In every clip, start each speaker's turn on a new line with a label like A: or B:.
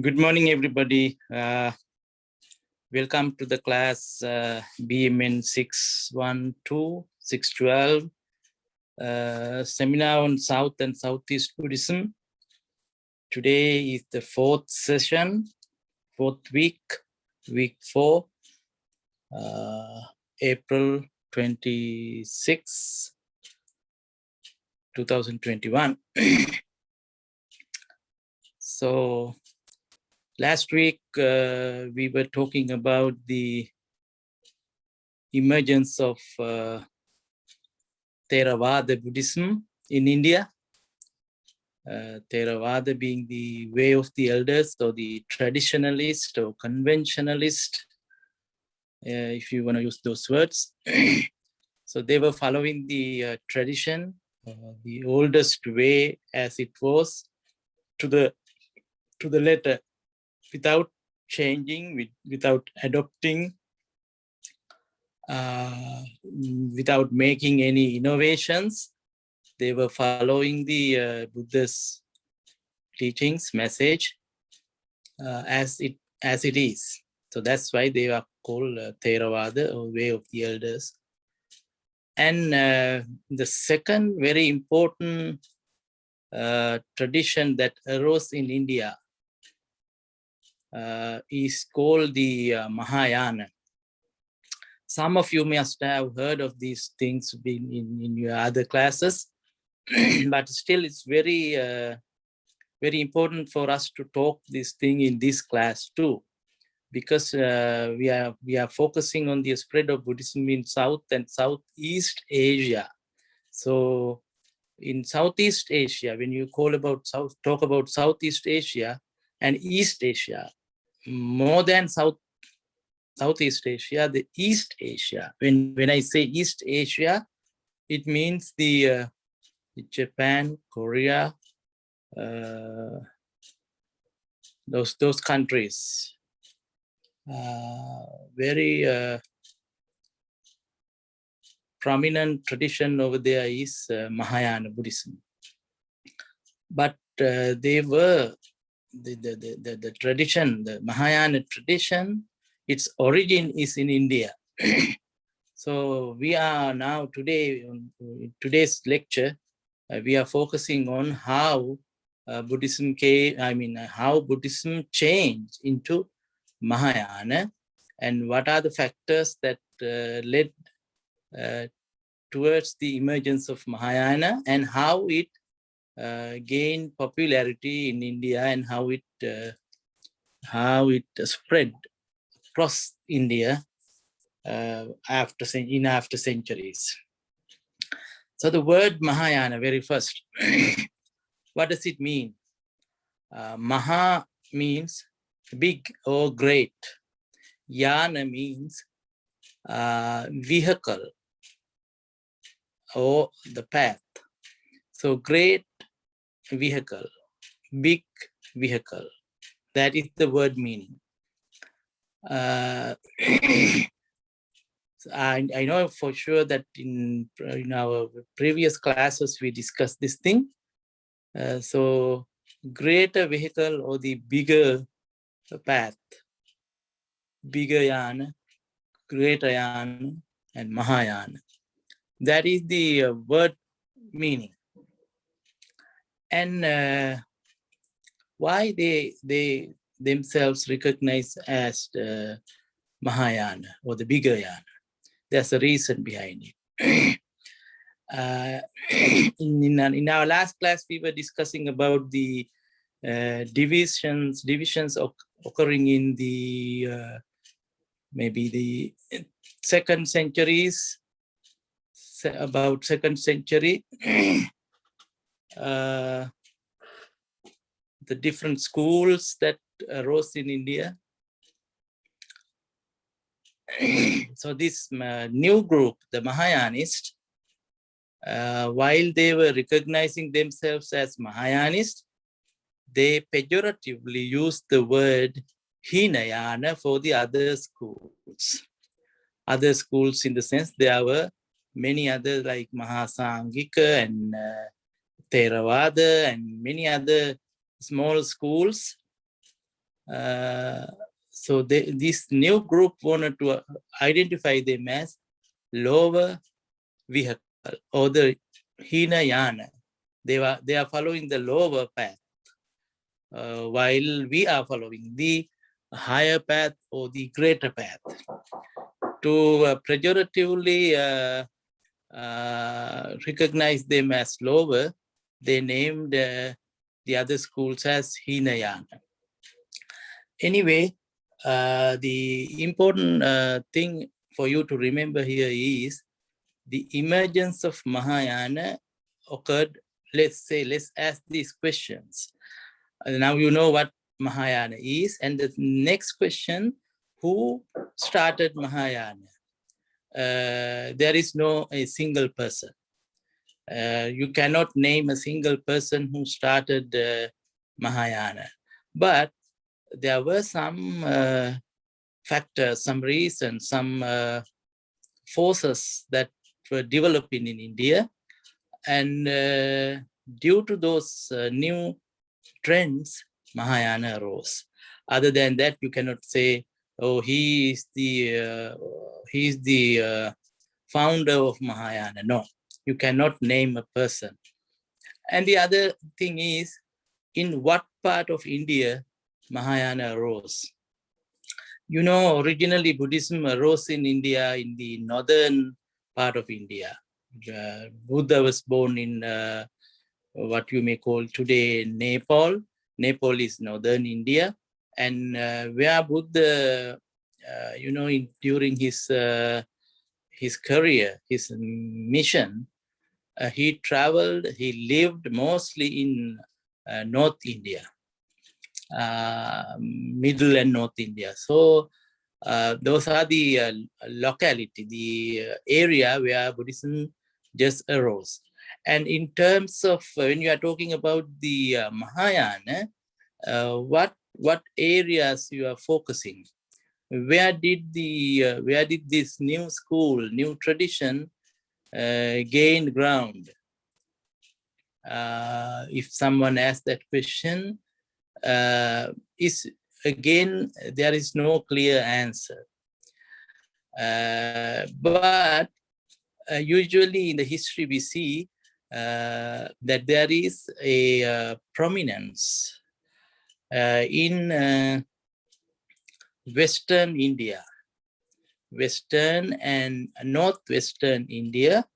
A: Good morning, everybody. Welcome to the class BMN 612, 612, seminar on South and Southeast Buddhism. Today is the fourth session, fourth week, week 4, April 26, 2021. So last week, we were talking about the emergence of Theravada Buddhism in India. Theravada being the way of the elders, or the traditionalist or conventionalist, if you want to use those words. So they were following the tradition, the oldest way as it was, to the letter, without changing, without adopting, without making any innovations. They were following the Buddha's teachings, message, as it is. So that's why they are called Theravada, or way of the elders. And the second very important tradition that arose in India is called the Mahayana. Some of you must have heard of these things in your other classes, but still it's very, very important for us to talk this thing in this class too, because we are focusing on the spread of Buddhism in South and Southeast Asia. So in Southeast Asia, when you talk about Southeast Asia and East Asia, more than Southeast Asia, the East Asia. When I say East Asia, it means the Japan, Korea, those countries. Very prominent tradition over there is Mahayana Buddhism. But they were the tradition, the Mahayana tradition, its origin is in India. So we are now in today's lecture, we are focusing on how Buddhism how Buddhism changed into Mahayana, and what are the factors that led towards the emergence of Mahayana, and how it gained popularity in India, and how it spread across India after centuries. So the word Mahayana, very first, what does it mean? Maha means big or great. Yana means vehicle or the path. So great vehicle, big vehicle. That is the word meaning. I know for sure that in our previous classes we discussed this thing. So greater vehicle or the bigger path, bigger yana, greater yana, and Mahayana. That is the word meaning. And why they themselves recognize as the Mahayana or the bigger yana? There's a reason behind it. In our last class, we were discussing about the divisions occurring in the maybe the second centuries, about second century. The different schools that arose in India. So this new group, the Mahayanists, while they were recognizing themselves as Mahayanists, they pejoratively used the word Hinayana for the other schools. Other schools, in the sense there were many others like Mahasangika and Theravada and many other small schools. So this new group wanted to identify them as lower vehicle or the Hinayana. They are following the lower path, while we are following the higher path or the greater path. To pejoratively recognize them as lower, they named the other schools as Hinayana. Anyway, the important thing for you to remember here is the emergence of Mahayana occurred. Let's ask these questions. Now you know what Mahayana is. And the next question, who started Mahayana? There is no a single person. You cannot name a single person who started Mahayana. But there were some factors, some reasons, some forces that were developing in India. And due to those new trends, Mahayana arose. Other than that, you cannot say, oh, he is the founder of Mahayana. No, you cannot name a person. And the other thing is, in what part of India Mahayana arose? You know, originally Buddhism arose in India, in the northern part of India. Buddha was born in what you may call today Nepal. Nepal is northern India. And where Buddha, during his career, his mission, he traveled, he lived mostly in North India, Middle and North India. So those are the locality, the area where Buddhism just arose. And in terms of when you are talking about the Mahayana, what areas you are focusing? Where did this new school, new tradition gain ground? If someone asks that question, is again, there is no clear answer. But usually in the history we see that there is a prominence in Western India, Western and Northwestern India.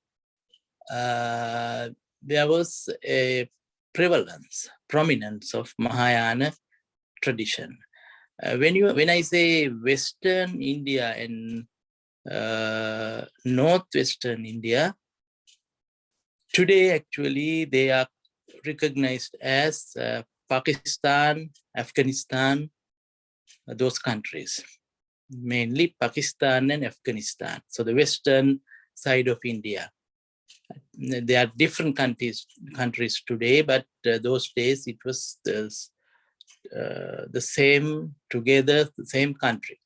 A: There was a prominence of Mahayana tradition. When I say Western India and Northwestern India, today actually they are recognized as Pakistan, Afghanistan, those countries, mainly Pakistan and Afghanistan. So the western side of India. There are different countries today, but those days it was the same together, the same country.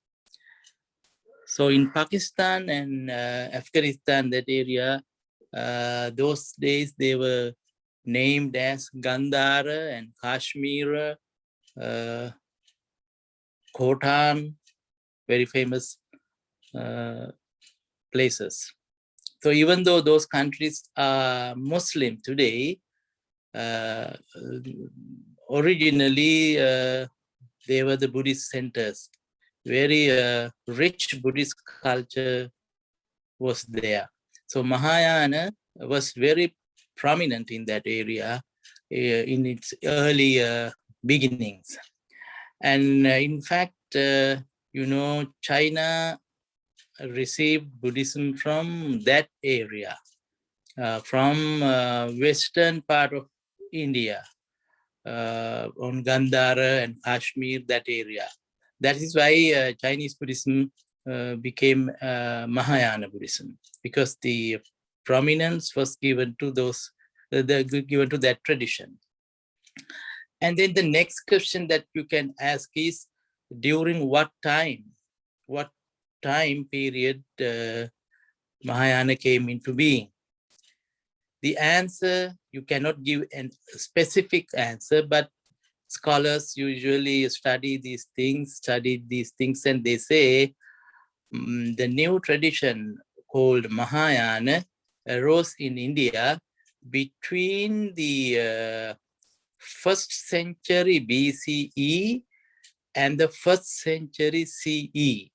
A: So in Pakistan and Afghanistan, that area, those days they were named as Gandhara and Kashmir, Khotan, very famous places. So even though those countries are Muslim today, originally they were the Buddhist centers. Very rich Buddhist culture was there. So Mahayana was very prominent in that area in its early beginnings. And in fact, China received Buddhism from that area, from western part of India, on Gandhara and Kashmir, that area. That is why Chinese Buddhism became Mahayana Buddhism, because the prominence was given to given to that tradition. And then the next question that you can ask is, during what time period Mahayana came into being? The answer, you cannot give a specific answer, but scholars usually study these things, and they say the new tradition called Mahayana arose in India between the 1st century BCE and the 1st century CE.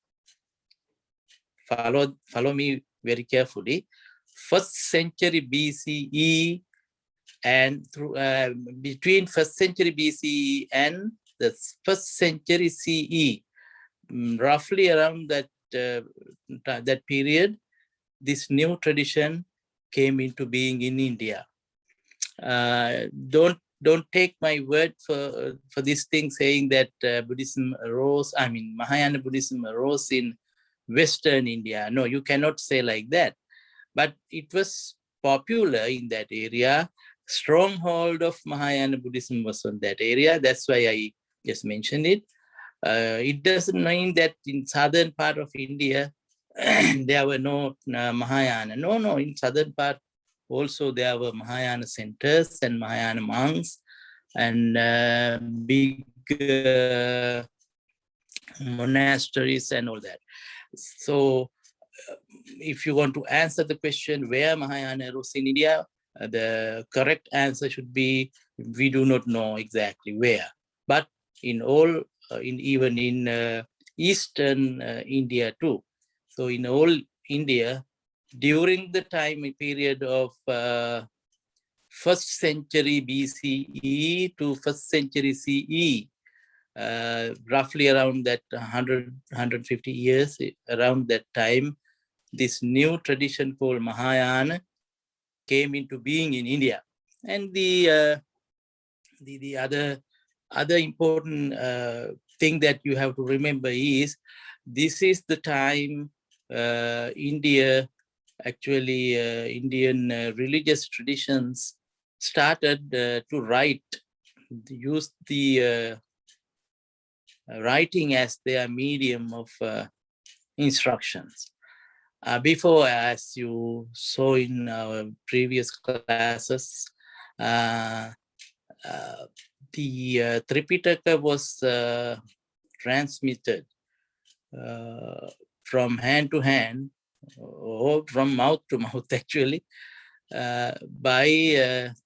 A: Follow me very carefully. 1st century BCE and through between 1st century BCE and the 1st century CE, roughly around that period, this new tradition came into being in India. Don't take my word for this thing saying that Buddhism arose. I mean, Mahayana Buddhism arose in Western India. No, you cannot say like that. But it was popular in that area. Stronghold of Mahayana Buddhism was on that area. That's why I just mentioned it. It doesn't mean that in southern part of India there were no Mahayana. No, in southern part also there were Mahayana centers and Mahayana monks and big monasteries and all that. So if you want to answer the question where Mahayana arose in India, the correct answer should be we do not know exactly where, but in all, even in Eastern India too. So in all India, during the time period of 1st century BCE to 1st century CE, roughly around that 150 years, around that time, this new tradition called Mahayana came into being in India. And the other important thing that you have to remember is this is the time India, actually Indian religious traditions started to write, use the writing as their medium of instructions. Before, as you saw in our previous classes, the Tripitaka was transmitted from hand to hand, or from mouth to mouth actually,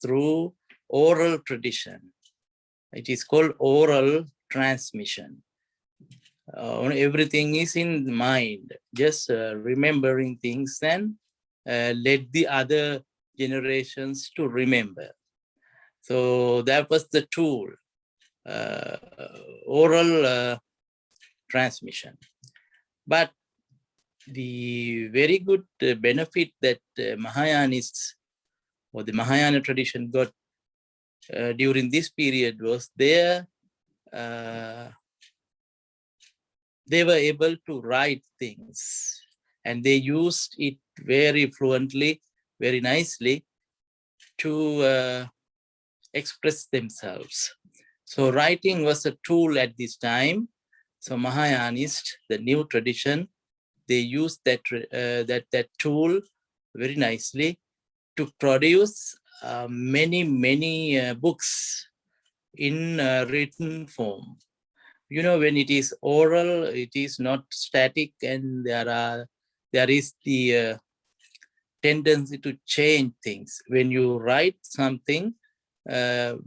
A: through oral tradition. It is called oral transmission. Everything is in mind, just remembering things and let the other generations to remember. So that was the tool, oral transmission. But the very good benefit that Mahayanists or the Mahayana tradition got during this period was they were able to write things, and they used it very fluently, very nicely to express themselves. So writing was a tool at this time. So Mahayanists, the new tradition, they used that tool very nicely to produce many books in written form. You know, when it is oral, it is not static, and there is the tendency to change things. When you write something,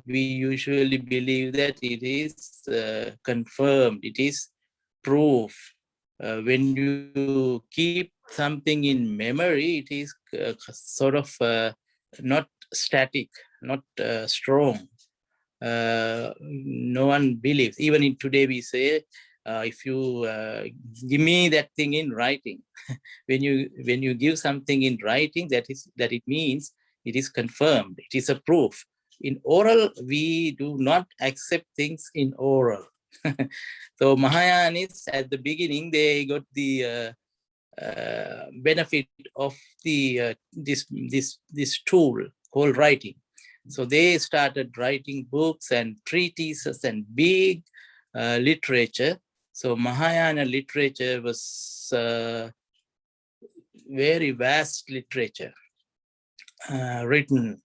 A: we usually believe that it is confirmed, it is proof. When you keep something in memory, it is sort of not static, not strong. No one believes. Even in today, we say, if you give me that thing in writing, when you give something in writing, that it means it is confirmed, it is a proof. In oral, we do not accept things in oral. So Mahayanists at the beginning, they got the benefit of the this tool called writing. So they started writing books and treatises and big literature. So Mahayana literature was very vast literature written.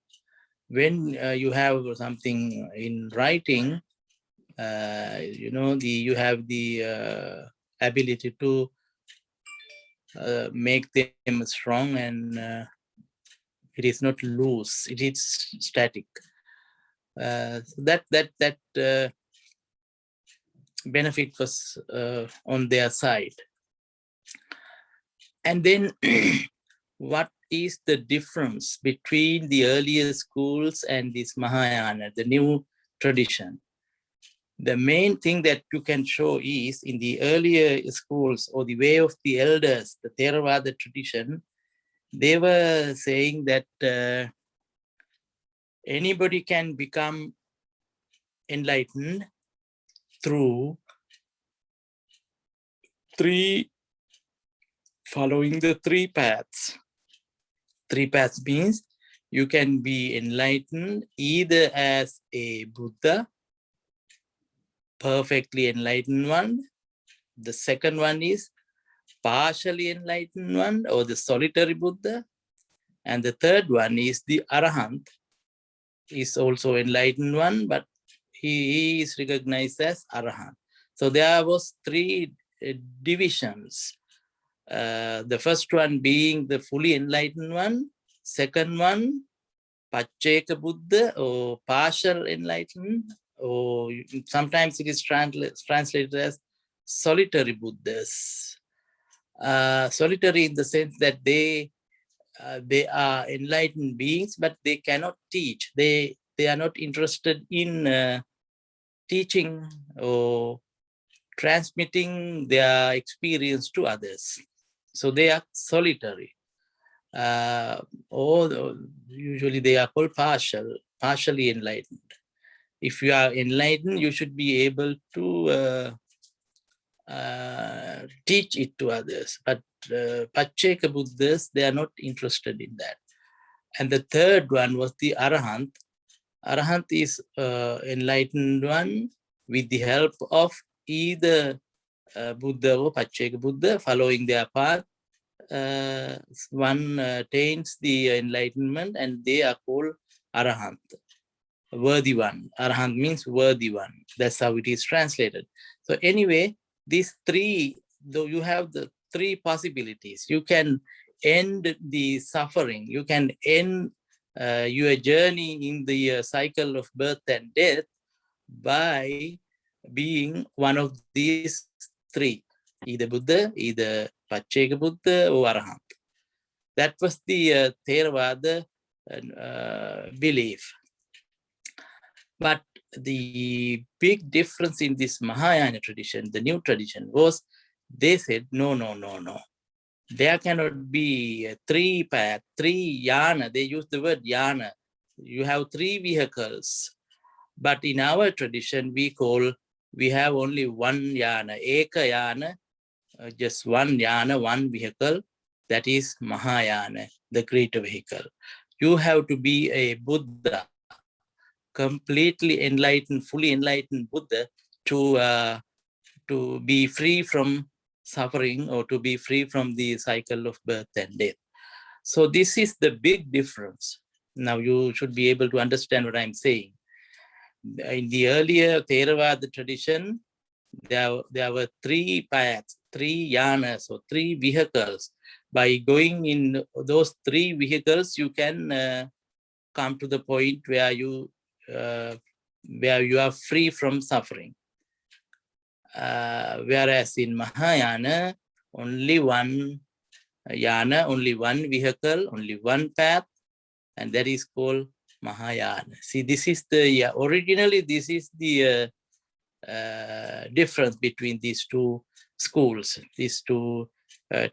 A: When you have something in writing, you have the ability to make them strong, and it is not loose, it is static. That benefit was on their side. And then what is the difference between the earlier schools and this Mahayana, the new tradition? The main thing that you can show is in the earlier schools, or the way of the elders, the Theravada tradition, they were saying that anybody can become enlightened through following the three paths. Three paths means you can be enlightened either as a Buddha, perfectly enlightened one. The second one is partially enlightened one, or the solitary Buddha. And the third one is the Arahant, is also enlightened one, but he is recognized as Arahant. So there was three divisions. The first one being the fully enlightened one, second one, Pacheka Buddha, or partial enlightened, or sometimes it is translated as solitary Buddhas. Solitary in the sense that they are enlightened beings, but they cannot teach. They are not interested in teaching or transmitting their experience to others. So they are solitary. Or usually they are called partially enlightened. If you are enlightened, you should be able to teach it to others. But Pacheka Buddhas, they are not interested in that. And the third one was the Arahant. Arahant is enlightened one with the help of either Buddha or Pacheka Buddha, following their path. One attains the enlightenment, and they are called Arahant, worthy one. Arahant means worthy one. That's how it is translated. So anyway, these three, though you have the three possibilities. You can end the suffering. You can end your journey in the cycle of birth and death by being one of these three, either Buddha, either Pacheka Buddha, or Arahant. That was the Theravada belief. But the big difference in this Mahayana tradition, the new tradition, was they said, no. There cannot be three paths, three yana. They use the word yana. You have three vehicles. But in our tradition, we have only one yana, eka yana, just one yana, one vehicle. That is Mahayana, the greater vehicle. You have to be a Buddha, completely enlightened, fully enlightened Buddha, to be free from suffering, or to be free from the cycle of birth and death. So this is the big difference. Now you should be able to understand what I'm saying. In the earlier Theravada tradition, there were three paths, three yanas, or three vehicles. By going in those three vehicles, you can come to the point where you are free from suffering. Whereas in Mahayana, only one yana, only one vehicle, only one path, and that is called Mahayana. See, this is originally this is the difference between these two schools, these two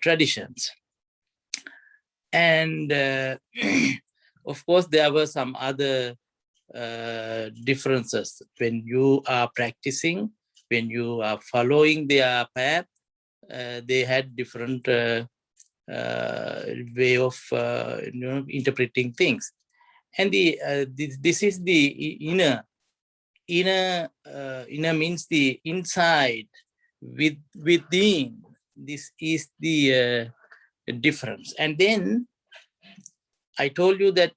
A: traditions. And of course, there were some other differences. When you are practicing, when you are following their path, they had different way of interpreting things. And this is the inner. Inner means the inside, within. This is the difference. And then I told you that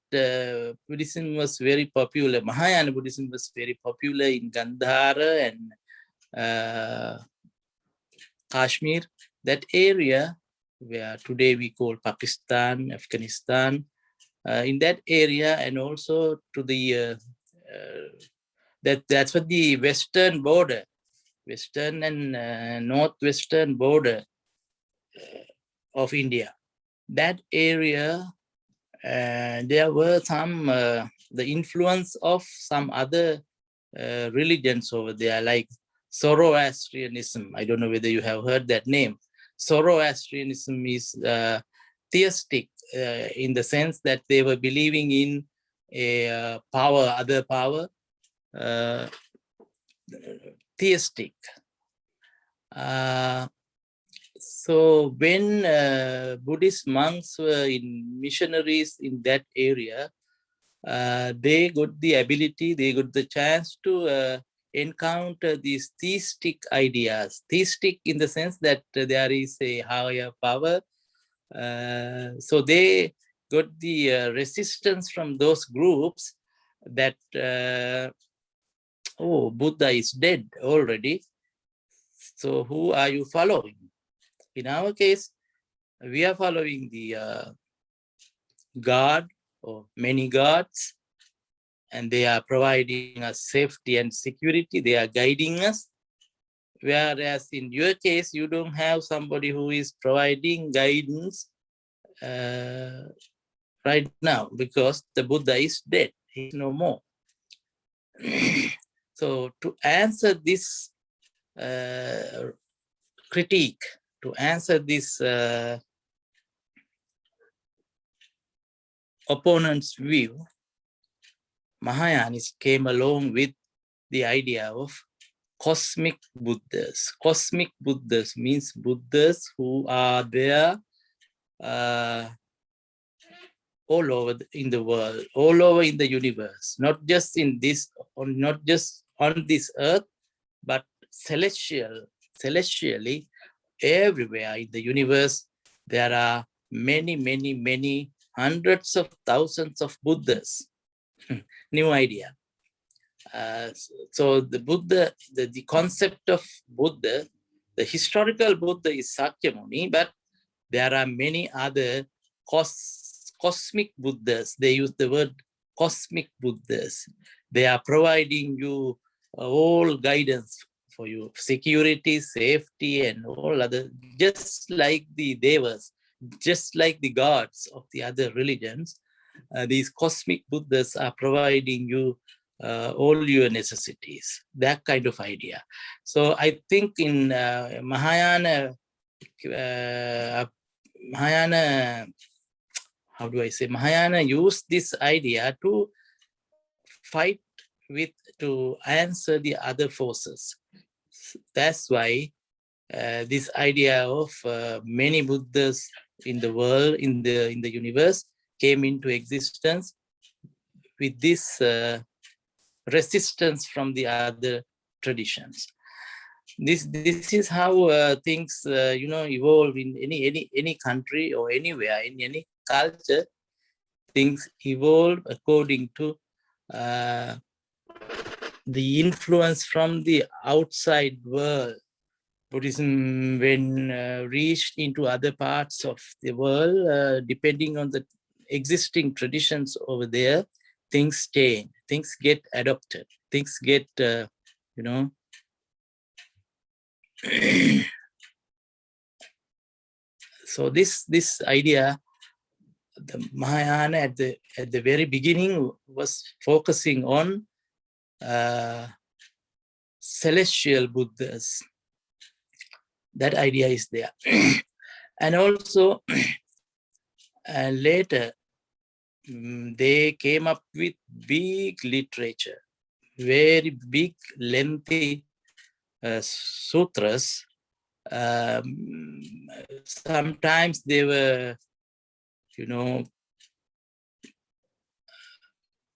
A: Buddhism was very popular. Mahayana Buddhism was very popular in Gandhara and Kashmir, that area where today we call Pakistan, Afghanistan, in that area, and also to the that's what the western border, western and northwestern border of India. That area, there were some the influence of some other religions over there, like Zoroastrianism. I don't know whether you have heard that name. Zoroastrianism is theistic in the sense that they were believing in a power, other power, theistic. So when Buddhist monks were in missionaries in that area, they got the ability, they got the chance to encounter these theistic ideas. Theistic in the sense that there is a higher power. So they got the resistance from those groups that, oh, Buddha is dead already. So who are you following? In our case, we are following the God or many gods, and they are providing us safety and security. They are guiding us. Whereas in your case, you don't have somebody who is providing guidance right now, because the Buddha is dead. He's no more. So to answer this critique, to answer this opponent's view, Mahayanists came along with the idea of cosmic Buddhas. Cosmic Buddhas means Buddhas who are there all over in the world, all over in the universe, not just in this, or not just on this earth, but celestially, everywhere in the universe. There are many, many, many hundreds of thousands of Buddhas. New idea. So the Buddha, the concept of Buddha, the historical Buddha is Sakyamuni, but there are many other cosmic Buddhas. They use the word cosmic Buddhas. They are providing you all guidance for you, security, safety, and all other, just like the devas, just like the gods of the other religions. These cosmic Buddhas are providing you all your necessities, that kind of idea. So I think in Mahayana, how do I say, Mahayana used this idea to fight with, to answer the other forces. That's why this idea of many Buddhas in the world, in the universe, came into existence with this resistance from the other traditions. This is how things evolve in any country or anywhere, in any culture. Things evolve according to the influence from the outside world. Buddhism, when reached into other parts of the world, depending on the existing traditions over there, things change, things get adopted, things get, so this idea, the Mahayana at the very beginning was focusing on celestial Buddhas. That idea is there. And also later, they came up with big literature, very big, lengthy sutras. Sometimes they were,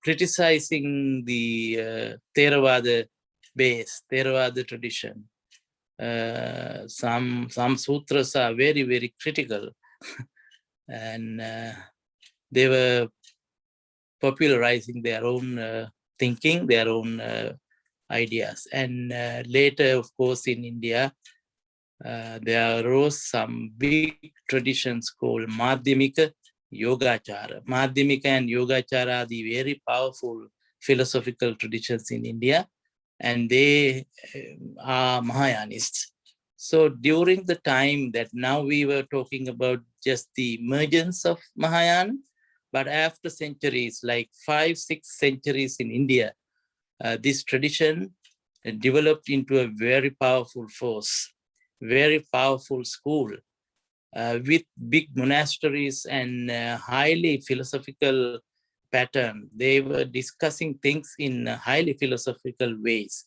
A: criticizing the Theravada base, Theravada tradition. Some sutras are very, very critical and they were popularizing their own thinking, their own ideas. And later, of course, in India, there arose some big traditions called Maddemic Yogachara. Maddemika and Yogachara are the very powerful philosophical traditions in India, and they are Mahayanists. So during the time that now we were talking about just the emergence of Mahayana, but after centuries, like 5-6 centuries in India, this tradition developed into a very powerful force, very powerful school, with big monasteries and highly philosophical pattern. They were discussing things in highly philosophical ways.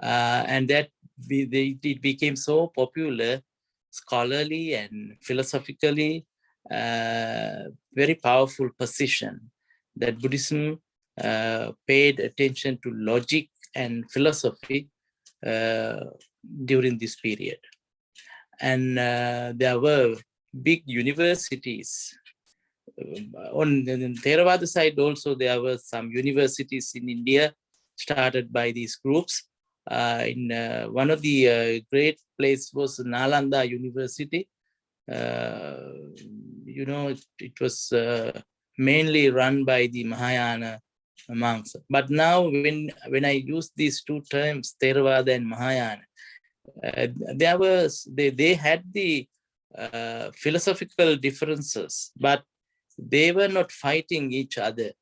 A: And that it became so popular, scholarly and philosophically, very powerful position that Buddhism paid attention to logic and philosophy during this period. And there were big universities. On the Theravada side also, there were some universities in India started by these groups. One of the great place was Nalanda University. It was mainly run by the Mahayana monks. But now when I use these two terms, Theravada and Mahayana, they had the philosophical differences, but they were not fighting each other.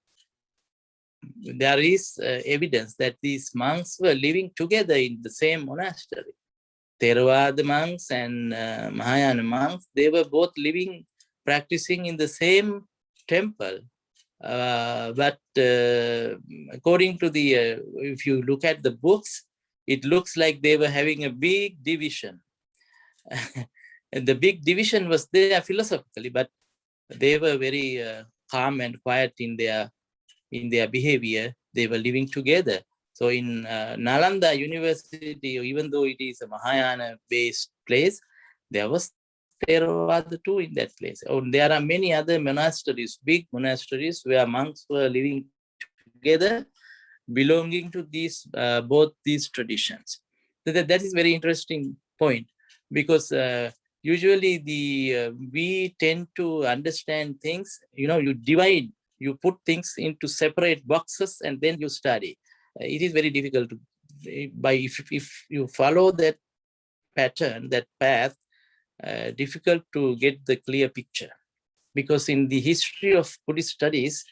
A: There is evidence that these monks were living together in the same monastery. Theravada monks and Mahayana monks, they were both living, practicing in the same temple. But according to if you look at the books, it looks like they were having a big division. And the big division was there philosophically, but they were very calm and quiet in their behavior. They were living together. So in Nalanda University, even though it is a Mahayana-based place, there was Theravada too in that place. Oh, there are many other monasteries, big monasteries, where monks were living together, belonging to both these traditions. So that is very interesting point, because usually we tend to understand things, you divide, you put things into separate boxes and then you study. It is very difficult to, if you follow that pattern, that path, difficult to get the clear picture. Because in the history of Buddhist studies,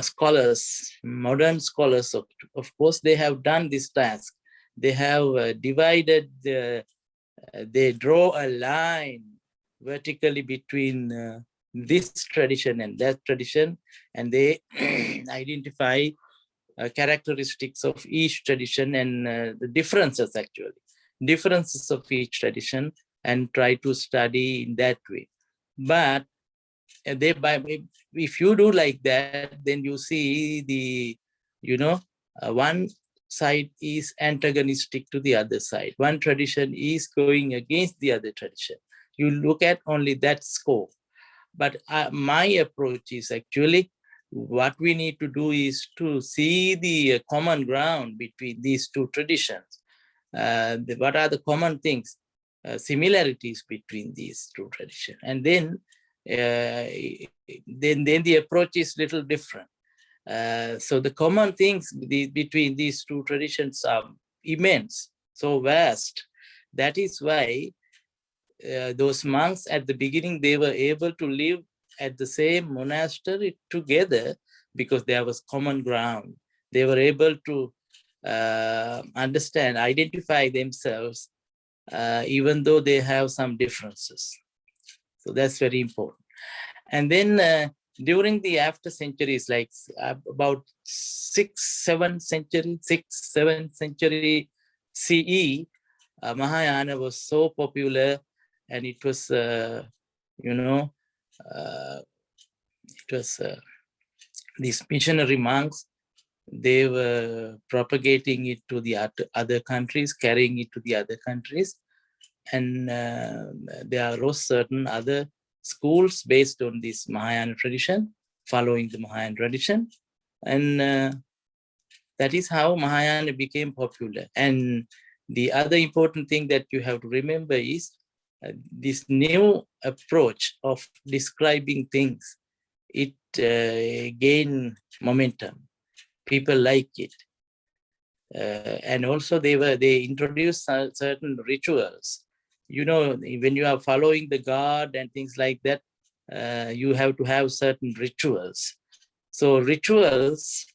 A: scholars, modern scholars, of course, they have done this task. They have divided, they draw a line vertically between this tradition and that tradition, and they identify characteristics of each tradition and the differences, actually, differences of each tradition, and try to study in that way. But if you do like that, then you see one side is antagonistic to the other side. One tradition is going against the other tradition. You look at only that scope. But my approach is actually, what we need to do is to see the common ground between these two traditions. What are the common things, similarities between these two traditions? And then the approach is little different. So the common things between these two traditions are immense, so vast. That is why those monks at the beginning, they were able to live at the same monastery together because there was common ground. They were able to understand, identify themselves, even though they have some differences. So that's very important. And then during the after centuries, like about 6th, 7th century CE, Mahayana was so popular, and it was, these missionary monks, they were propagating it to the other countries, carrying it to the other countries. And there arose certain other schools based on this Mahayana tradition, following the Mahayana tradition. And that is how Mahayana became popular. And the other important thing that you have to remember is this new approach of describing things, it gained momentum. People like it. And also they introduced certain rituals. You know, when you are following the god and things like that, you have to have certain rituals. So rituals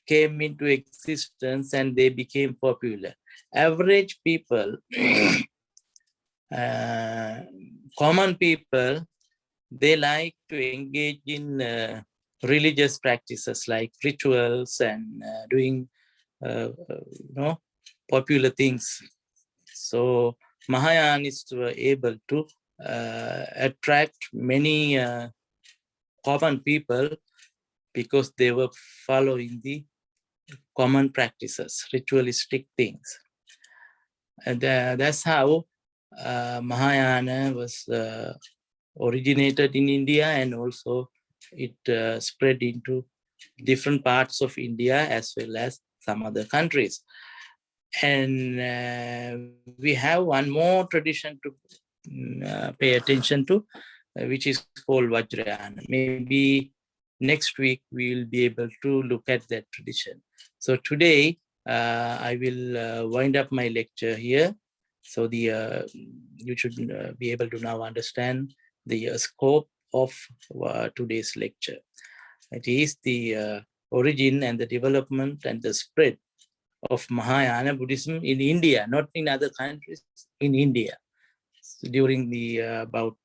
A: came into existence and they became popular. Average people, common people, they like to engage in religious practices like rituals and doing popular things. So Mahayanists were able to attract many common people because they were following the common practices, ritualistic things. And that's how Mahayana was originated in India, and also it spread into different parts of India as well as some other countries. And we have one more tradition to pay attention to, which is called Vajrayana. Maybe next week we will be able to look at that tradition. So today I will wind up my lecture here. So you should be able to now understand the scope of today's lecture. It is the origin and the development and the spread of Mahayana Buddhism in India, not in other countries, in India. So during the about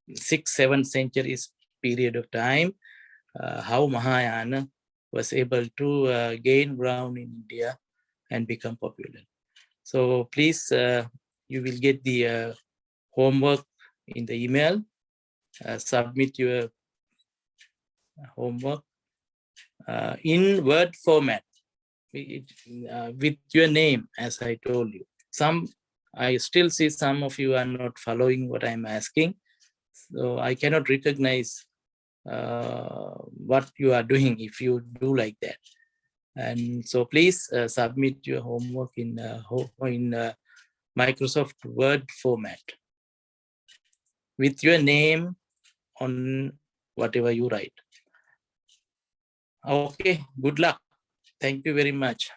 A: 6-7 centuries period of time, how Mahayana was able to gain ground in India and become popular. So please, you will get the homework in the email. Submit your homework in Word format with your name, as I told you. I still see some of you are not following what I'm asking. So I cannot recognize what you are doing if you do like that. And so please submit your homework in Microsoft Word format with your name on whatever you write. Okay, good luck. Thank you very much.